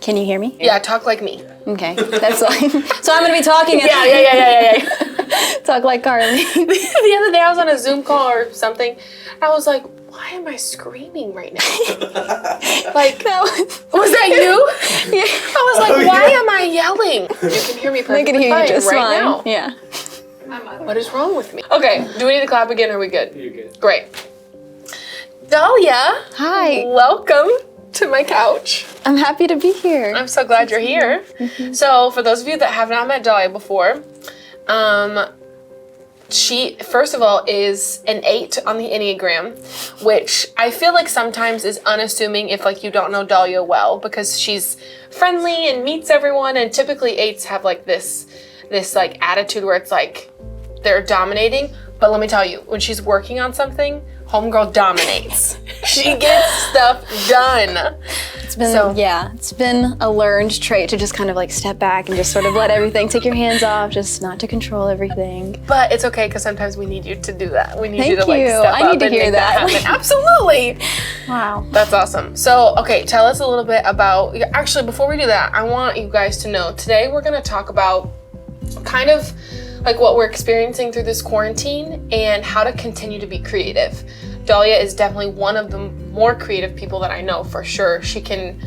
Can you hear me? Yeah, talk like me. Okay, that's like, so I'm gonna be talking. Yeah. Talk like Carly. The other day I was on a Zoom call or something. I was like, why am I screaming right now? Like, was that you? Yeah. I was like, why am I yelling? You can hear me perfectly I can hear you just right fine. now. Yeah. What is wrong with me? Okay, do we need to clap again or are we good? You're good. Great. Dahlia. Hi. Welcome to my couch. I'm happy to be here. I'm so glad you're here. So for those of you that have not met Dahlia before, she, first of all, is an 8 on the Enneagram, which I feel like sometimes is unassuming if like you don't know Dahlia well, because she's friendly and meets everyone, and typically 8s have like this like attitude where it's like they're dominating. But let me tell you, when she's working on something, homegirl dominates. She gets stuff done. It's been a learned trait to just kind of like step back and just sort of let everything, take your hands off, just not to control everything. But it's okay, because sometimes we need you to do that. We need you to Thank like you. step I up need to and hear make that. happen. Absolutely. Wow. That's awesome. So, okay, tell us a little bit about, actually, before we do that, I want you guys to know, today we're going to talk about kind of like what we're experiencing through this quarantine and how to continue to be creative. Dahlia is definitely one of the more creative people that I know, for sure. She can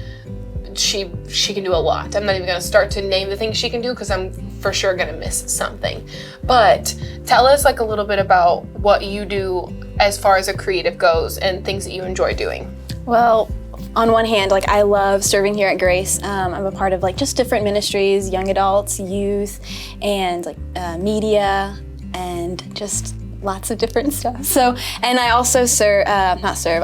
do a lot. I'm not even going to start to name the things she can do because I'm for sure going to miss something. But tell us like a little bit about what you do as far as a creative goes and things that you enjoy doing. Well, on one hand, like I love serving here at Grace. I'm a part of like just different ministries, young adults, youth, and like media, and just lots of different stuff. So, and I also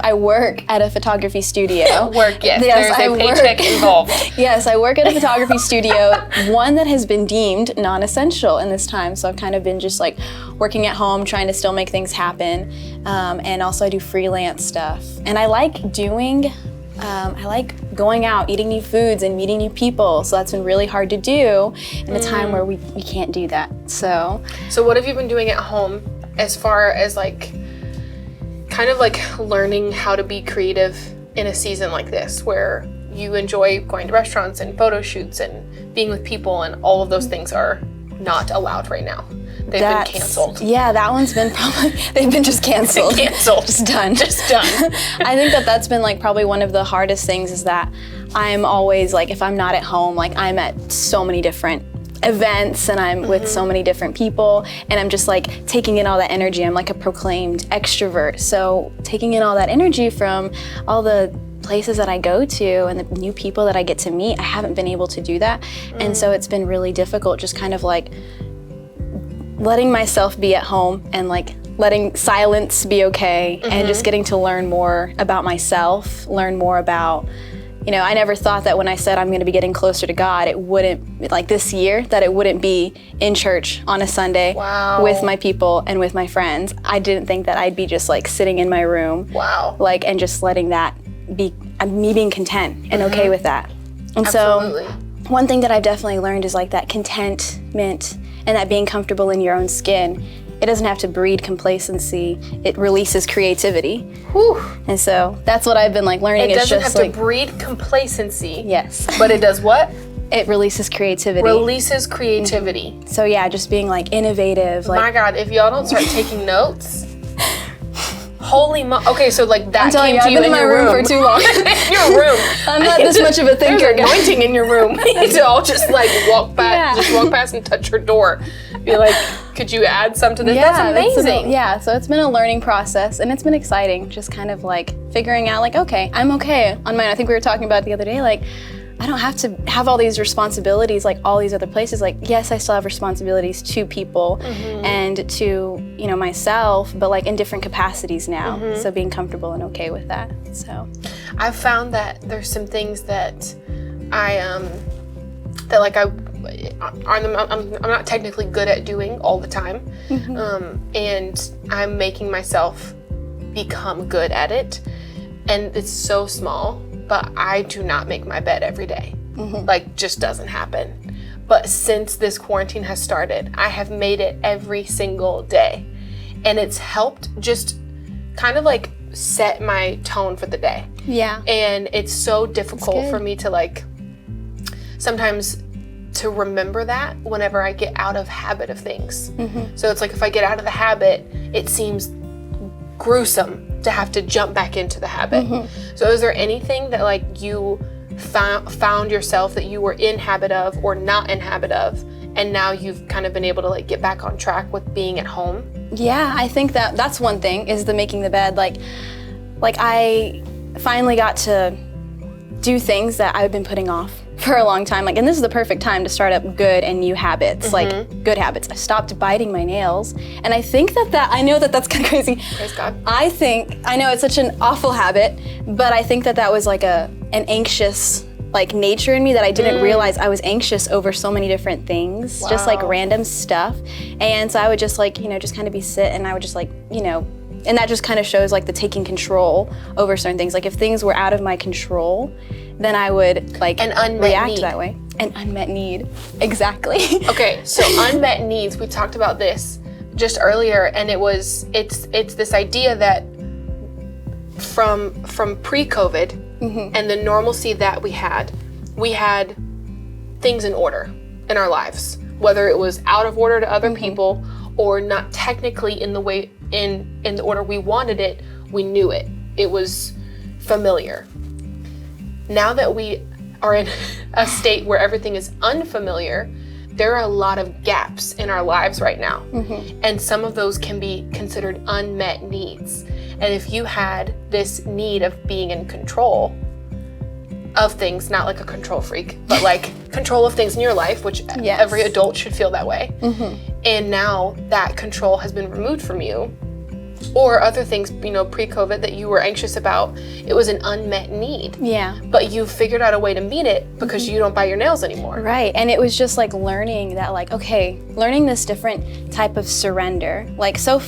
I work at a photography studio. Yes, yes, there's a paycheck involved. Yes, I work at a photography studio, one that has been deemed non-essential in this time. So I've kind of been just like working at home, trying to still make things happen. And also I do freelance stuff. And I like going out, eating new foods and meeting new people. So that's been really hard to do in a time where we can't do that. So what have you been doing at home as far as like kind of like learning how to be creative in a season like this where you enjoy going to restaurants and photo shoots and being with people, and all of those things are not allowed right now? They've been canceled. Yeah, that one's been they've been just canceled. Just done. Just done. I think that's been like probably one of the hardest things, is that I'm always like, if I'm not at home, like I'm at so many different events and I'm with so many different people, and I'm just like taking in all that energy. I'm like a proclaimed extrovert. So taking in all that energy from all the places that I go to and the new people that I get to meet, I haven't been able to do that. And so it's been really difficult just kind of like letting myself be at home and like letting silence be okay, and just getting to learn more about myself, learn more about, you know, I never thought that when I said I'm going to be getting closer to God, it wouldn't, like this year, that it wouldn't be in church on a Sunday with my people and with my friends. I didn't think that I'd be just like sitting in my room, like, and just letting that be, me being content and okay with that. And so one thing that I've definitely learned is like that contentment and that being comfortable in your own skin. It doesn't have to breed complacency. It releases creativity. Whew. And so that's what I've been like learning. It doesn't have to breed complacency. Yes. But it does what? It releases creativity. Releases creativity. So yeah, just being like innovative. Like, my God, if y'all don't start taking notes, holy okay, so like that came to you in your room. I've been in my room for too long. In your room. I'm not this much of a thinker. There's anointing in your room. You need to all just like walk past and touch her door. Be like, could you add some to this? Yeah, that's amazing. So it's been a learning process, and it's been exciting. Just kind of like figuring out like, okay, I'm okay on mine. I think we were talking about it the other day, like, I don't have to have all these responsibilities like all these other places. Like, yes, I still have responsibilities to people and to, you know, myself, but like in different capacities now. So being comfortable and okay with that. So I've found that there's some things that I'm not technically good at doing all the time. And I'm making myself become good at it. And it's so small, but I do not make my bed every day. Like, just doesn't happen. But since this quarantine has started, I have made it every single day. And it's helped just kind of like set my tone for the day. Yeah. And it's so difficult for me to like sometimes to remember that whenever I get out of habit of things. So it's like if I get out of the habit, it seems gruesome to have to jump back into the habit. So is there anything that like you found yourself that you were in habit of or not in habit of, and now you've kind of been able to like get back on track with being at home? Yeah, I think that's one thing, is the making the bed. Like I finally got to do things that I've been putting off for a long time. Like, and this is the perfect time to start up good and new habits, like good habits. I stopped biting my nails, and I think that I know that that's kind of crazy. Praise God. I know it's such an awful habit, but I think that was like an anxious like nature in me that I didn't realize I was anxious over so many different things, just like random stuff. And so I would just like, just kind of be sit, and I would just like, and that just kind of shows like the taking control over certain things. Like if things were out of my control, then I would like react that way. An unmet need, exactly. Okay, so unmet needs, we talked about this just earlier, and it's this idea that from pre-COVID and the normalcy that we had things in order in our lives, whether it was out of order to other people or not technically in the way in the order we wanted it. We knew it. It was familiar. Now that we are in a state where everything is unfamiliar, there are a lot of gaps in our lives right now. And some of those can be considered unmet needs. And if you had this need of being in control of things, not like a control freak, but like control of things in your life, which every adult should feel that way. And now that control has been removed from you, or other things, pre-COVID that you were anxious about, it was an unmet need. Yeah. But you figured out a way to meet it because you don't bite your nails anymore. Right, and it was just like learning that like, okay, learning this different type of surrender. Like so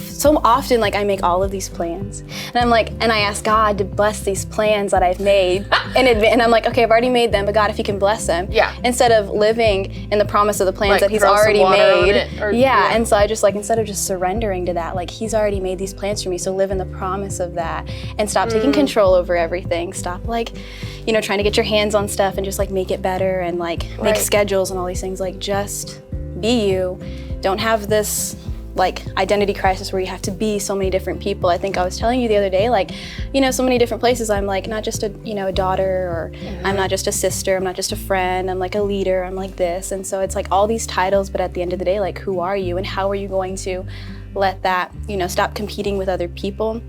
often, like I make all of these plans, and I'm like, and I ask God to bless these plans that I've made in advance, and I'm like, okay, I've already made them, but God, if you can bless them. Yeah. Instead of living in the promise of the plans that He's already made. And so I just like, instead of just surrendering to that, like He's already made these plans for me, so live in the promise of that and stop taking control over everything. Stop like, trying to get your hands on stuff and just like make it better and like make schedules and all these things. Like just be you. Don't have this like identity crisis where you have to be so many different people. I think I was telling you the other day, like, so many different places. I'm like not just a daughter, or I'm not just a sister, I'm not just a friend, I'm like a leader, I'm like this. And so it's like all these titles, but at the end of the day, like who are you and how are you going to let that, stop competing with other people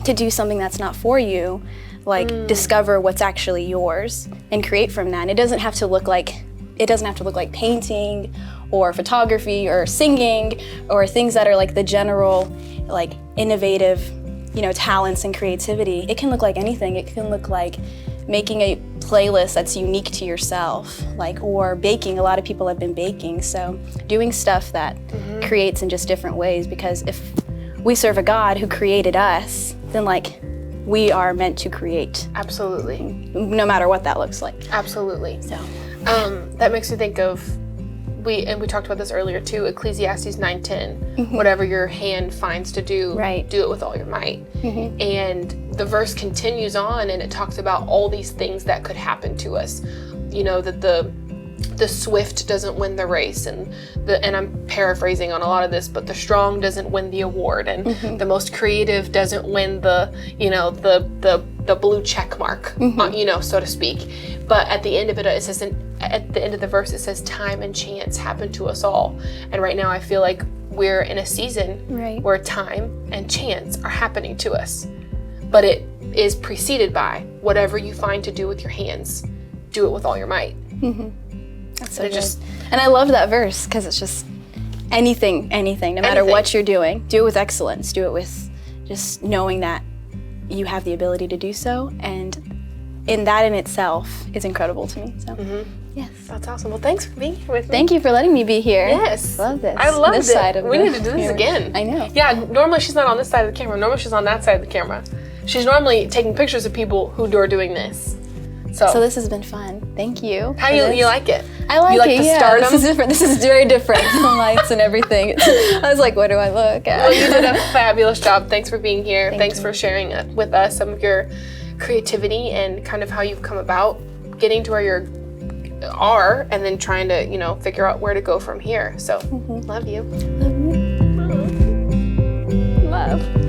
to do something that's not for you, like discover what's actually yours and create from that. And it doesn't have to look like painting or photography or singing or things that are like the general, like innovative, talents and creativity. It can look like anything. It can look like making a playlist that's unique to yourself, like, or baking. A lot of people have been baking, so doing stuff that creates in just different ways, because if we serve a God who created us, then like we are meant to create. Absolutely. No matter what that looks like. Absolutely. So that makes me think of, we talked about this earlier too, Ecclesiastes 9:10. Whatever your hand finds to do, do it with all your might. And the verse continues on, and it talks about all these things that could happen to us. That the swift doesn't win the race, and I'm paraphrasing on a lot of this, but the strong doesn't win the award, and the most creative doesn't win the blue check mark, so to speak. But at the end of it, it says, at the end of the verse, it says time and chance happen to us all. And right now I feel like we're in a season where time and chance are happening to us. But it is preceded by whatever you find to do with your hands, do it with all your might. That's so good. And I love that verse, because it's just anything, no matter what you're doing, do it with excellence. Do it with just knowing that you have the ability to do so, and in that in itself is incredible to me. So yes, that's awesome. Well, thanks for being here with me. Thank you for letting me be here. Yes, love this. I love this it. Side of we need to do this again. I know. Yeah, normally she's not on this side of the camera. Normally she's on that side of the camera. She's normally taking pictures of people who are doing this. So this has been fun. Thank you. How you like it? I like it. The stardom? This is different. This is very different. The lights and everything. I was like, what do I look at? Well, you did a fabulous job. Thanks for being here. Thanks for sharing with us some of your creativity and kind of how you've come about getting to where you're are, and then trying to, you know, figure out where to go from here. So love you. Love you. Love.